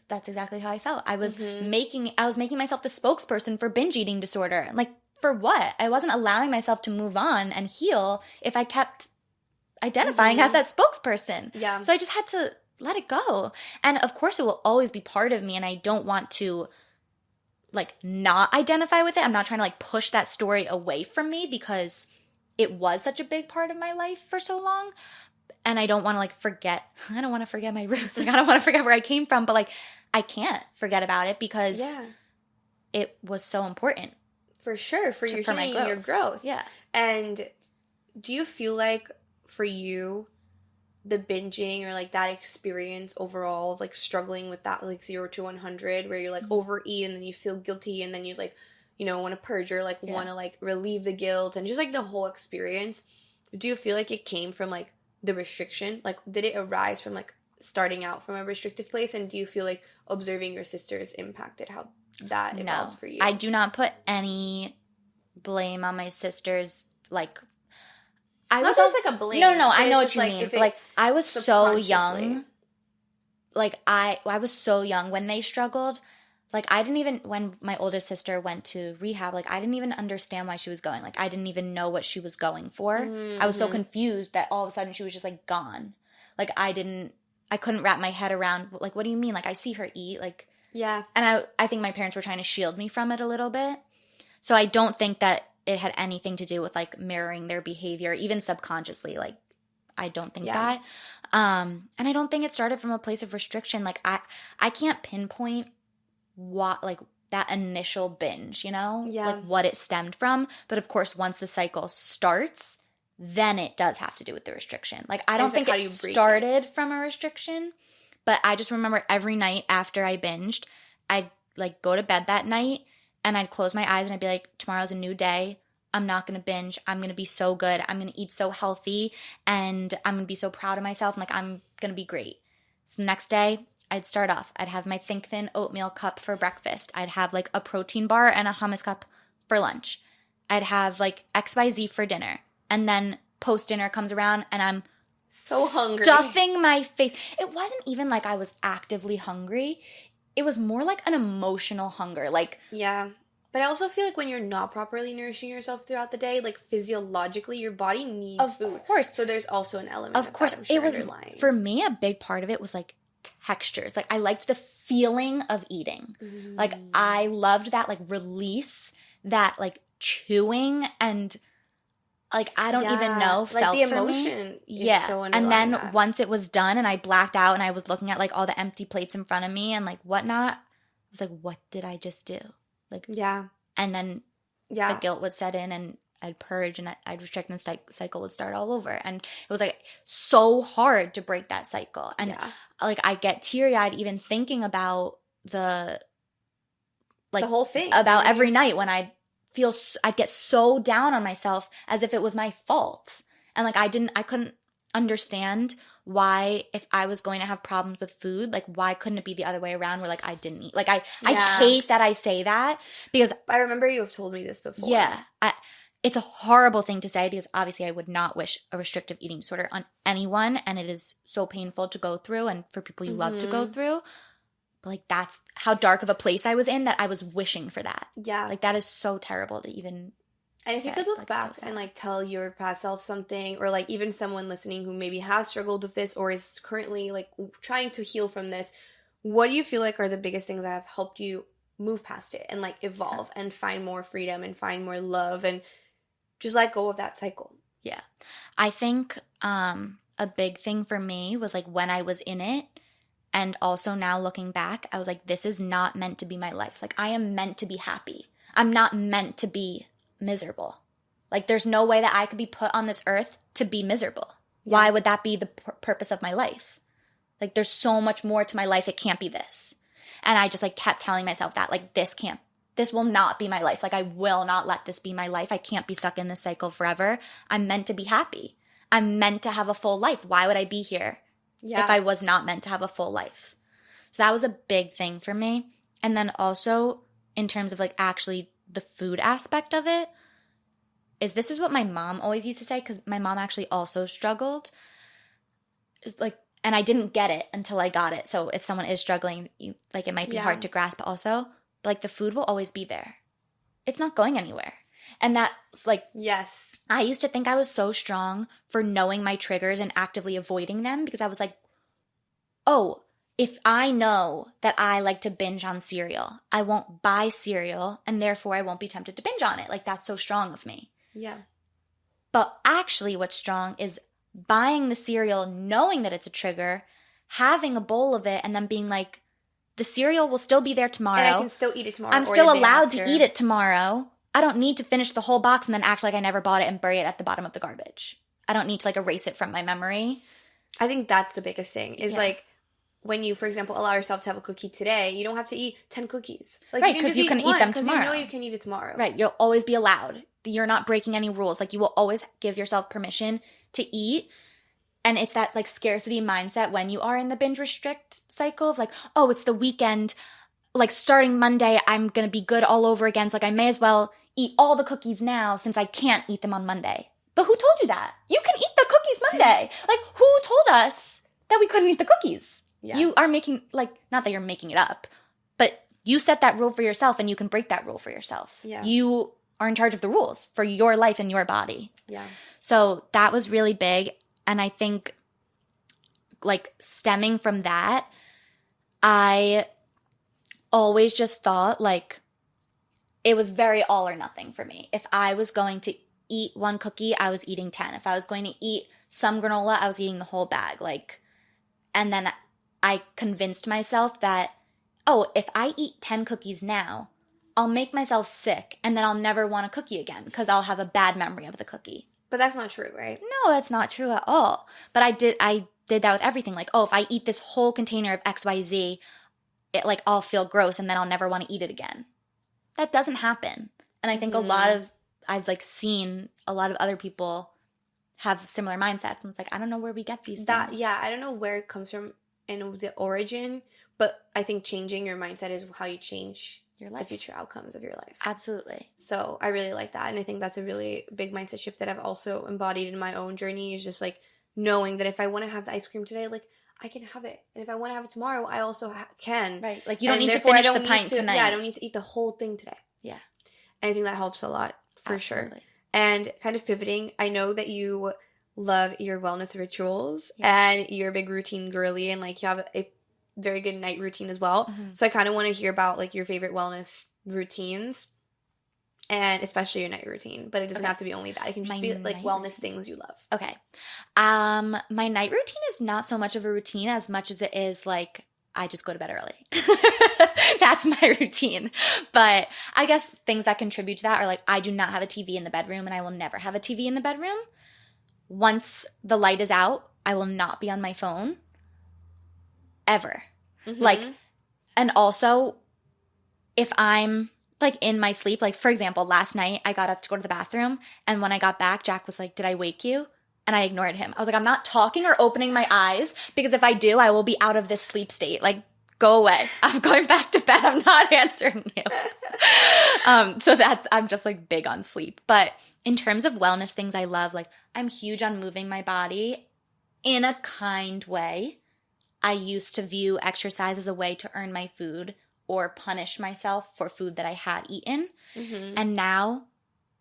That's exactly how I felt. I was making myself the spokesperson for binge eating disorder. Like, for what? I wasn't allowing myself to move on and heal if I kept identifying as that spokesperson. Yeah. So I just had to let it go. And of course it will always be part of me, and I don't want to like not identify with it. I'm not trying to like push that story away from me because it was such a big part of my life for so long. And I don't want to like forget. I don't want to forget my roots. Like, I don't want to forget where I came from, but like I can't forget about it because it was so important. For sure. For your healing and your growth. Yeah. And do you feel like for you, the binging or like that experience overall of like struggling with that like 0 to 100 where you're like overeat and then you feel guilty and then you like, want to purge or like want to like relieve the guilt and just like the whole experience, do you feel like it came from like the restriction? Like, did it arise from like starting out from a restrictive place? And do you feel like observing your sisters impacted how that evolved for you? I do not put any blame on my sisters. Like, Not just like a blame. No, I know what just you like mean. Like, I was so young. Like, I was so young when they struggled. Like, I didn't even, when my oldest sister went to rehab, like, I didn't even understand why she was going. Like, I didn't even know what she was going for. Mm-hmm. I was so confused that all of a sudden she was just, like, gone. Like, I couldn't wrap my head around, like, what do you mean? Like, I see her eat, like. Yeah. And I think my parents were trying to shield me from it a little bit. So I don't think that it had anything to do with, like, mirroring their behavior, even subconsciously. Like, I don't think that. And I don't think it started from a place of restriction. Like, I can't pinpoint what, like, that initial binge, you know? Yeah. Like, what it stemmed from. But, of course, once the cycle starts, then it does have to do with the restriction. Like, I don't think it started from a restriction, but I just remember every night after I binged, I'd, like, go to bed that night, and I'd close my eyes, and I'd be like, tomorrow's a new day. I'm not going to binge. I'm going to be so good. I'm going to eat so healthy, and I'm going to be so proud of myself. And, like, I'm going to be great. So the next day, I'd start off. I'd have my Think Thin oatmeal cup for breakfast. I'd have, like, a protein bar and a hummus cup for lunch. I'd have, like, XYZ for dinner. And then post-dinner comes around, and I'm so hungry, stuffing my face. It wasn't even like I was actively hungry. It was more like an emotional hunger. Like, yeah. But I also feel like when you're not properly nourishing yourself throughout the day, like, physiologically, your body needs food. Of course. So there's also an element of course. that, I'm sure, it was underlying. For me, a big part of it was, like, textures. Like, I liked the feeling of eating. Like, I loved that, like, release, that, like, chewing, and, like, I don't even know, felt like the for me. emotion. Yeah. So and then once it was done and I blacked out and I was looking at, like, all the empty plates in front of me and, like, whatnot, I was like, what did I just do? Like, yeah. And then the guilt would set in, and I'd purge, and I'd restrict, and the cycle would start all over. And it was, like, so hard to break that cycle. And like, I get teary-eyed even thinking about the whole thing, about every night when I'd get so down on myself as if it was my fault. And, like, I couldn't understand why, if I was going to have problems with food, like, why couldn't it be the other way around where, like, I didn't eat? Like, I hate that I say that, because I remember you have told me this before. Yeah. It's a horrible thing to say, because obviously I would not wish a restrictive eating disorder on anyone, and it is so painful to go through and for people you love to go through. But, like, that's how dark of a place I was in, that I was wishing for that. Yeah. Like, that is so terrible to even And if you could look back and, like, tell your past self something, or, like, even someone listening who maybe has struggled with this or is currently, like, trying to heal from this, what do you feel like are the biggest things that have helped you move past it and, like, evolve and find more freedom and find more love and just let go of that cycle? Yeah. I think a big thing for me was, like, when I was in it, and also now looking back, I was like, this is not meant to be my life. Like, I am meant to be happy. I'm not meant to be miserable. Like, there's no way that I could be put on this earth to be miserable. Yeah. Why would that be the purpose of my life? Like, there's so much more to my life. It can't be this. And I just, like, kept telling myself that, like, this will not be my life. Like, I will not let this be my life. I can't be stuck in this cycle forever. I'm meant to be happy. I'm meant to have a full life. Why would I be here if I was not meant to have a full life? So that was a big thing for me. And then also, in terms of, like, actually the food aspect of it, this is what my mom always used to say, because my mom actually also struggled. It's like, and I didn't get it until I got it. So if someone is struggling, like, it might be hard to grasp also. But, like, the food will always be there. It's not going anywhere. And that's, like, yes. I used to think I was so strong for knowing my triggers and actively avoiding them, because I was like, oh, if I know that I like to binge on cereal, I won't buy cereal, and therefore I won't be tempted to binge on it. Like, that's so strong of me. Yeah. But actually what's strong is buying the cereal, knowing that it's a trigger, having a bowl of it, and then being like, the cereal will still be there tomorrow. And I can still eat it tomorrow. I'm still allowed to eat it tomorrow. I don't need to finish the whole box and then act like I never bought it and bury it at the bottom of the garbage. I don't need to, like, erase it from my memory. I think that's the biggest thing is, like, when you, for example, allow yourself to have a cookie today, you don't have to eat 10 cookies. Like, right, because you can eat them tomorrow. You know you can eat it tomorrow. Right, you'll always be allowed. You're not breaking any rules. Like, you will always give yourself permission to eat. And it's that, like, scarcity mindset when you are in the binge restrict cycle of, like, oh, it's the weekend. Like, starting Monday, I'm going to be good all over again. So, like, I may as well eat all the cookies now since I can't eat them on Monday. But who told you that? You can eat the cookies Monday. Like, who told us that we couldn't eat the cookies? Yeah. You are making, like, not that you're making it up, but you set that rule for yourself and you can break that rule for yourself. Yeah. You are in charge of the rules for your life and your body. Yeah. So that was really big. And I think, like, stemming from that, I always just thought, like, it was very all or nothing for me. If I was going to eat one cookie, I was eating 10. If I was going to eat some granola, I was eating the whole bag. Like, and then I convinced myself that, oh, if I eat 10 cookies now, I'll make myself sick and then I'll never want a cookie again because I'll have a bad memory of the cookie. But that's not true, right? No, that's not true at all. But I did that with everything. Like, oh, if I eat this whole container of XYZ, it, like, I'll feel gross and then I'll never want to eat it again. That doesn't happen. And I think I've, like, seen a lot of other people have similar mindsets. And it's like, I don't know where we get these things. Yeah, I don't know where it comes from and the origin, but I think changing your mindset is how you change your life, the future outcomes of your life. Absolutely. So I really like that. And I think that's a really big mindset shift that I've also embodied in my own journey, is just, like, knowing that if I want to have the ice cream today, like, I can have it. And if I want to have it tomorrow, I also can. Right. Like, you don't need to finish the pint tonight. Yeah, I don't need to eat the whole thing today. Yeah. And I think that helps a lot, for Absolutely. sure. And kind of pivoting, I know that you love your wellness rituals and you're a big routine girly, and, like, you have a very good night routine as well. Mm-hmm. So I kind of want to hear about, like, your favorite wellness routines, and especially your night routine. But it doesn't have to be only that. It can just be, like, wellness things you love. Okay. My night routine is not so much of a routine as much as it is, like, I just go to bed early. That's my routine. But I guess things that contribute to that are, like, I do not have a TV in the bedroom, and I will never have a TV in the bedroom. Once the light is out, I will not be on my phone ever. Mm-hmm. Like, and also, if I'm, like, in my sleep, like, for example, last night I got up to go to the bathroom, and when I got back, Jack was like, "Did I wake you?" And I ignored him. I was like, I'm not talking or opening my eyes, because if I do, I will be out of this sleep state. Like, go away. I'm going back to bed. I'm not answering you. So I'm just, like, big on sleep. But in terms of wellness things I love, like, I'm huge on moving my body in a kind way. I used to view exercise as a way to earn my food or punish myself for food that I had eaten. Mm-hmm. And now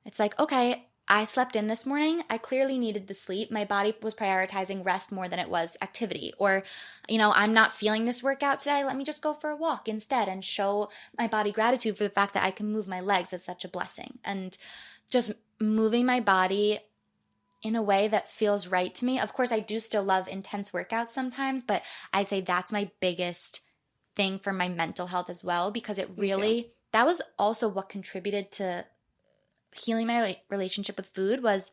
it's like, okay, I slept in this morning. I clearly needed the sleep. My body was prioritizing rest more than it was activity. Or, you know, I'm not feeling this workout today. Let me just go for a walk instead and show my body gratitude for the fact that I can move my legs is such a blessing. And just moving my body in a way that feels right to me. Of course, I do still love intense workouts sometimes, but I'd say that's my biggest thing for my mental health as well, because it really, that was also what contributed to healing my relationship with food. Was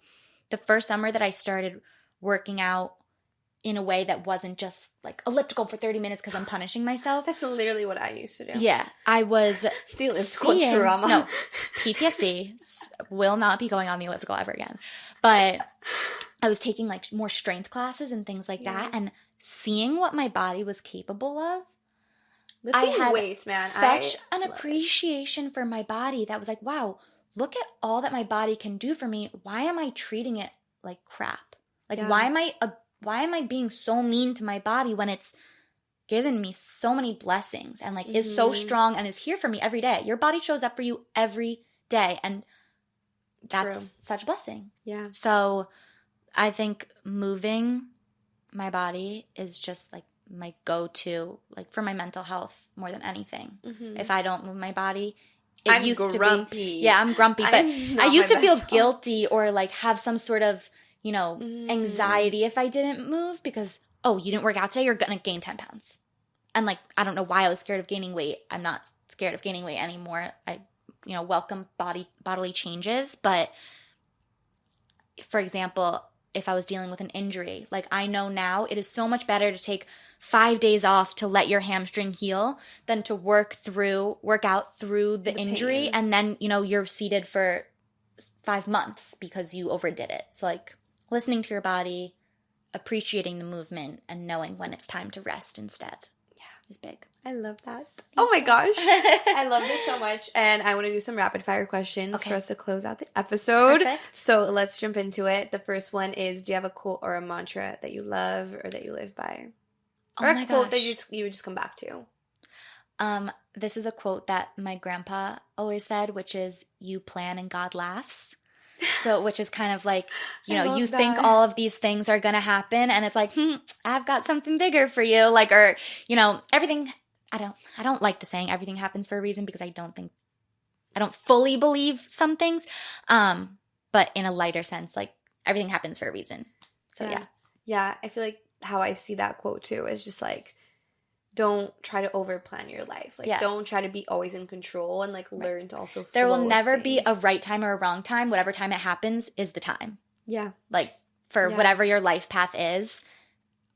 the first summer that I started working out in a way that wasn't just, like, elliptical for 30 minutes because I'm punishing myself. That's literally what I used to do. Yeah. I was the elliptical trauma. No, PTSD. Will not be going on the elliptical ever again. But I was taking, like, more strength classes and things like that, and seeing what my body was capable of. I had weights, man. Such an appreciation for my body that was like, wow, look at all that my body can do for me. Why am I treating it like crap? Like, why am I being so mean to my body when it's given me so many blessings and, like, is so strong and is here for me every day? Your body shows up for you every day, and that's such a blessing. Yeah. So I think moving my body is just, like, my go-to, like, for my mental health more than anything. Mm-hmm. If I don't move my body, I'm grumpy. I'm grumpy, but I used to feel guilty or, like, have some sort of, you know, anxiety if I didn't move, because, oh, you didn't work out today, you're going to gain 10 pounds. And, like, I don't know why I was scared of gaining weight. I'm not scared of gaining weight anymore. I, you know, welcome bodily changes. But, for example, if I was dealing with an injury, like, I know now it is so much better to take 5 days off to let your hamstring heal than to work out through the injury pain. And then, you know, you're seated for 5 months because you overdid it. So, like, listening to your body, appreciating the movement, and knowing when it's time to rest instead. It was big. I love that. Oh my gosh. I love it so much. And I want to do some rapid fire questions for us to close out the episode. Perfect. So let's jump into it. The first one is, do you have a quote or a mantra that you love or that you live by? Or a quote that you would just come back to? This is a quote that my grandpa always said, which is, you plan and God laughs. So, which is kind of like, you think all of these things are going to happen, and it's like, I've got something bigger for you. Like, or, everything, I don't like the saying everything happens for a reason, because I don't fully believe some things. But in a lighter sense, like, everything happens for a reason. So, yeah. Yeah, I feel like how I see that quote too is just like, don't try to overplan your life. Like, don't try to be always in control, and like learn to also flow. There will never with be a right time or a wrong time. Whatever time it happens is the time. Yeah. Like, for whatever your life path is,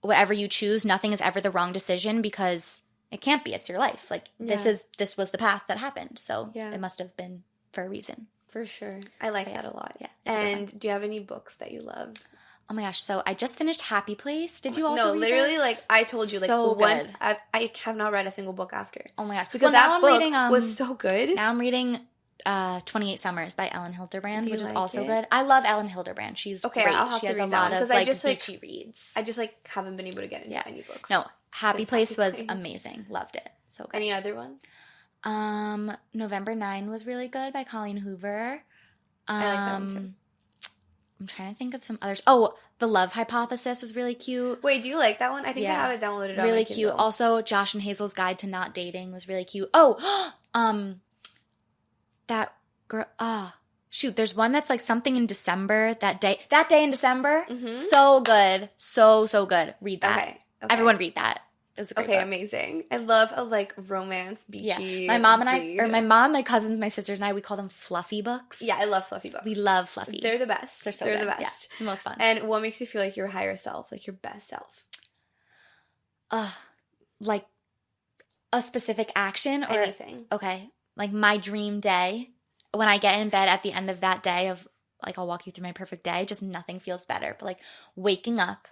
whatever you choose, nothing is ever the wrong decision, because it can't be. It's your life. Like, this was the path that happened. So it must have been for a reason. For sure. I like that a lot. Yeah. And do you have any books that you love? Oh my gosh, so I just finished Happy Place. Did you also read literally, that? like, I told you, like, so once, good. I have not read a single book after. Oh my gosh. Because that book was so good. Now I'm reading 28 Summers by Ellen Hildebrand, which is also it? good. I love Ellen Hildebrand. She's great. I'll have she to has read a that lot one, of, I like, just, beachy reads. I just, like, haven't been able to get into any books. No, Happy Place was Place. amazing. Loved it. So good. Any other ones? November 9 was really good by Colleen Hoover. I like that one too. I'm trying to think of some others. Oh, The Love Hypothesis was really cute. Wait, do you like that one? I think I have it downloaded on really my cute. Kindle. Also, Josh and Hazel's Guide to Not Dating was really cute. Oh, that girl. Shoot, there's one that's like something in December. That day in December. Mm-hmm. So good, so good. Read that. Okay. Everyone read that. It was a great book. Amazing. I love a like romance, beachy. My mom and I, or my mom, my cousins, my sisters and I, we call them fluffy books. Yeah, I love fluffy books. We love fluffy. They're the best. They're the best. Yeah, the most fun. And what makes you feel like your higher self, like your best self? Like a specific action or anything. Okay, like my dream day. When I get in bed at the end of that day of, like, I'll walk you through my perfect day, just nothing feels better. But like waking up,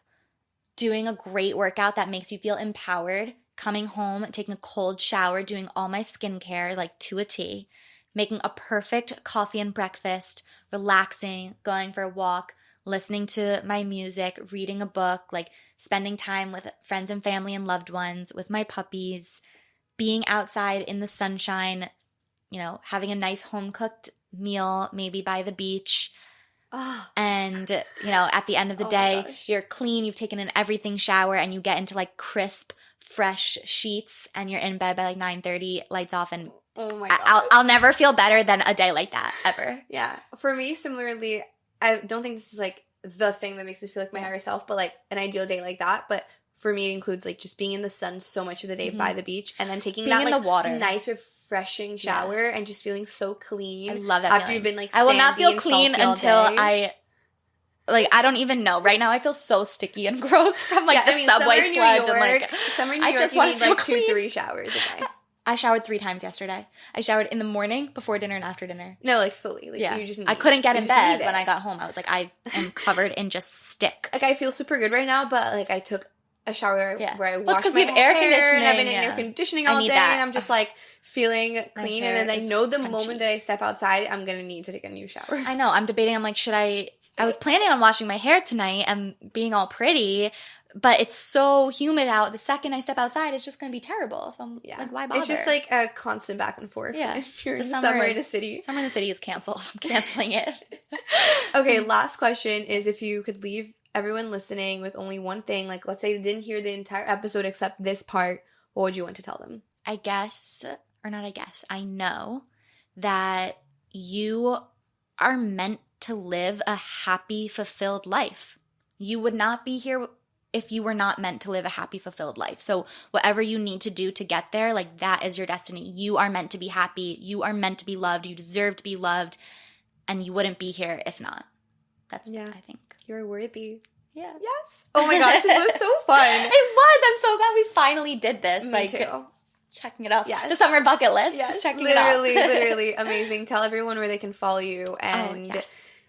doing a great workout that makes you feel empowered, coming home, taking a cold shower, doing all my skincare, like to a T, making a perfect coffee and breakfast, relaxing, going for a walk, listening to my music, reading a book, like spending time with friends and family and loved ones, with my puppies, being outside in the sunshine, having a nice home-cooked meal, maybe by the beach. And, at the end of the day, you're clean, you've taken an everything shower, and you get into, like, crisp, fresh sheets, and you're in bed by, like, 9:30, lights off, and I'll never feel better than a day like that, ever. Yeah. For me, similarly, I don't think this is, like, the thing that makes me feel like my higher self, but, like, an ideal day like that, but for me, it includes, like, just being in the sun so much of the day by the beach, and then taking being that, in like, the water. nice, refreshing shower, and just feeling so clean. I love that after feeling. You've been, like, I will not feel clean until I don't even know. Right now, I feel so sticky and gross from, like, the subway sludge. York, and, like, summer in New York, just want to feel like clean. 2-3 showers a day. I showered 3 times yesterday. I showered in the morning, before dinner, and after dinner. No, like, fully. Like, you just I couldn't get in bed when I got home. I was like, I am covered in just stick. Like, I feel super good right now, but, like, I took a shower where I washed my hair, and I've been in air conditioning all day, and I'm just, like, feeling clean, and then I know the moment that I step outside, I'm gonna need to take a new shower. I know. I'm debating. I'm like, should I was planning on washing my hair tonight and being all pretty, but it's so humid out. The second I step outside, it's just going to be terrible. So I'm like, why bother? It's just like a constant back and forth. Yeah. If you're in the summer in a city. Summer in the city is canceled. I'm canceling it. Okay, last question is, if you could leave everyone listening with only one thing, like, let's say they didn't hear the entire episode except this part, what would you want to tell them? I know that you are meant to live a happy, fulfilled life. You would not be here if you were not meant to live a happy, fulfilled life. So whatever you need to do to get there, like, that is your destiny. You are meant to be happy. You are meant to be loved. You deserve to be loved. And you wouldn't be here if not. That's what I think. You're worthy. Yeah. Yes. Oh my gosh, this was so fun. It was. I'm so glad we finally did this. Me too. Checking it off. Yes. The summer bucket list. Yes. Just checking literally, it off. Literally amazing. Tell everyone where they can follow you and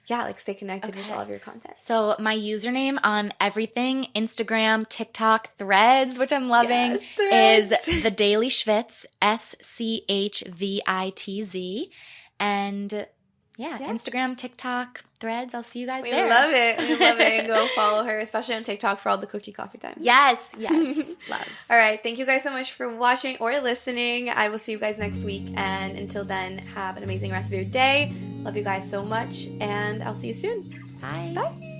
yeah, like stay connected with all of your content. So my username on everything, Instagram, TikTok, Threads, which I'm loving, is the Daily Schvitz, SCHVITZ. And Instagram, TikTok, Threads. I'll see you guys there. We love it. We love it. Go follow her, especially on TikTok for all the cookie coffee times. Yes. Love. All right. Thank you guys so much for watching or listening. I will see you guys next week. And until then, have an amazing rest of your day. Love you guys so much. And I'll see you soon. Bye. Bye.